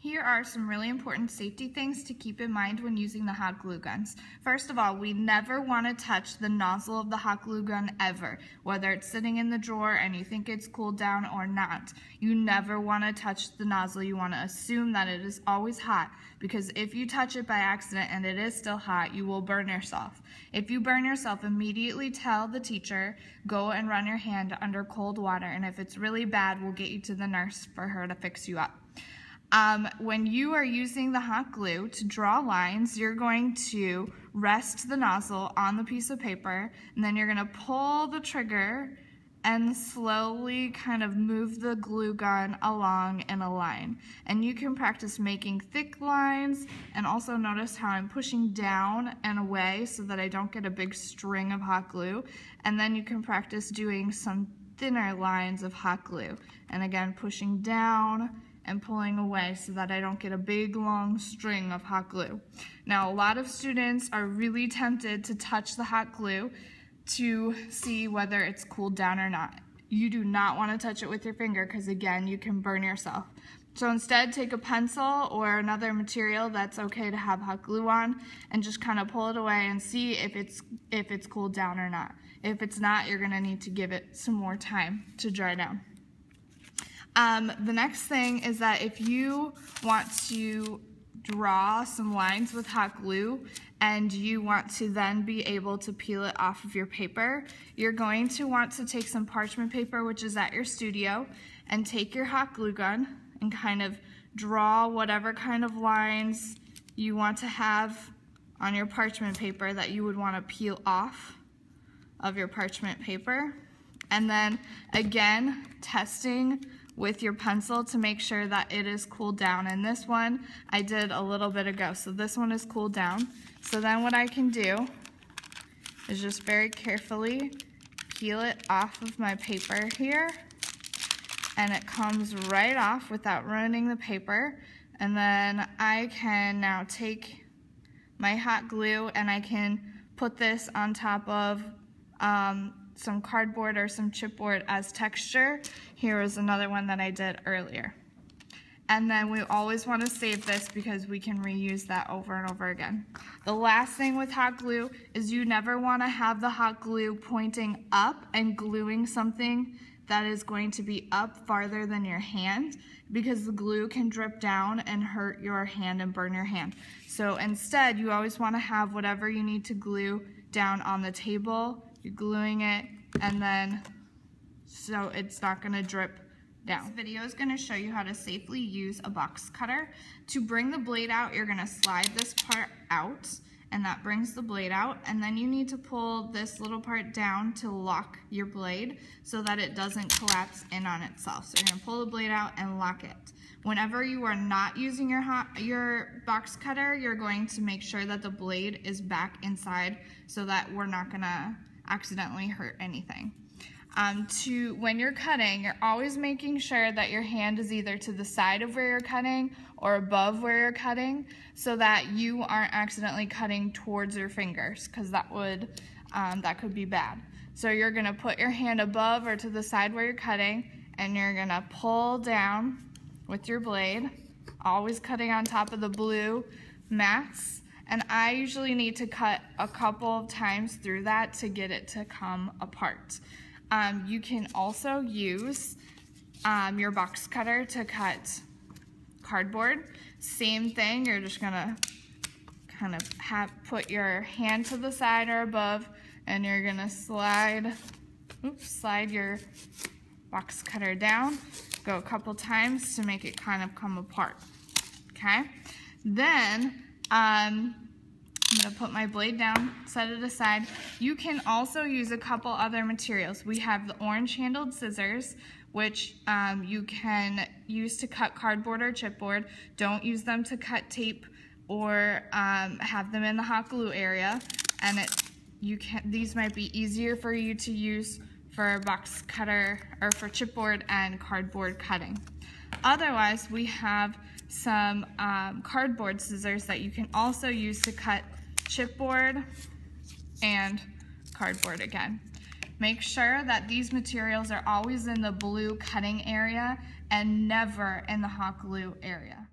Here are some really important safety things to keep in mind when using the hot glue guns. First of all, we never want to touch the nozzle of the hot glue gun ever, whether it's sitting in the drawer and you think it's cooled down or not. You never want to touch the nozzle. You want to assume that it is always hot, because if you touch it by accident and it is still hot, you will burn yourself. If you burn yourself, immediately tell the teacher, go and run your hand under cold water, and if it's really bad, we'll get you to the nurse for her to fix you up. When you are using the hot glue to draw lines, you're going to rest the nozzle on the piece of paper, and then you're going to pull the trigger and slowly kind of move the glue gun along in a line. And you can practice making thick lines, and also notice how I'm pushing down and away so that I don't get a big string of hot glue. And then you can practice doing some thinner lines of hot glue. And again, pushing down and pulling away so that I don't get a big long string of hot glue. Now, a lot of students are really tempted to touch the hot glue to see whether it's cooled down or not. You do not want to touch it with your finger, because again, you can burn yourself. So instead, take a pencil or another material that's okay to have hot glue on and just kind of pull it away and see if it's cooled down or not. If it's not, you're gonna need to give it some more time to dry down. The next thing is that if you want to draw some lines with hot glue and you want to then be able to peel it off of your paper, you're going to want to take some parchment paper, which is at your studio, and take your hot glue gun and kind of draw whatever kind of lines you want to have on your parchment paper that you would want to peel off of your parchment paper. And then again, testing with your pencil to make sure that it is cooled down. And this one I did a little bit ago, so this one is cooled down. So then what I can do is just very carefully peel it off of my paper here, and it comes right off without ruining the paper. And then I can now take my hot glue and I can put this on top of some cardboard or some chipboard as texture. Here is another one that I did earlier. And then we always want to save this because we can reuse that over and over again. The last thing with hot glue is you never want to have the hot glue pointing up and gluing something that is going to be up farther than your hand, because the glue can drip down and hurt your hand and burn your hand. So instead, you always want to have whatever you need to glue down on the table. You're gluing it, and then so it's not going to drip down. This video is going to show you how to safely use a box cutter. To bring the blade out, you're going to slide this part out, and that brings the blade out, and then you need to pull this little part down to lock your blade so that it doesn't collapse in on itself. So you're going to pull the blade out and lock it. Whenever you are not using your box cutter, you're going to make sure that the blade is back inside so that we're not going to accidentally hurt anything. When you're cutting, you're always making sure that your hand is either to the side of where you're cutting or above where you're cutting, so that you aren't accidentally cutting towards your fingers, because that could be bad. So you're going to put your hand above or to the side where you're cutting, and you're going to pull down with your blade, always cutting on top of the blue mats. And I usually need to cut a couple of times through that to get it to come apart. You can also use your box cutter to cut cardboard. Same thing, you're just gonna kind of put your hand to the side or above, and you're gonna slide your box cutter down. Go a couple times to make it kind of come apart, okay? Then, I'm going to put my blade down, set it aside. You can also use a couple other materials. We have the orange handled scissors, which you can use to cut cardboard or chipboard. Don't use them to cut tape or have them in the hot glue area. And these might be easier for you to use for a box cutter or for chipboard and cardboard cutting. Otherwise, we have some cardboard scissors that you can also use to cut chipboard and cardboard again. Make sure that these materials are always in the blue cutting area and never in the hot glue area.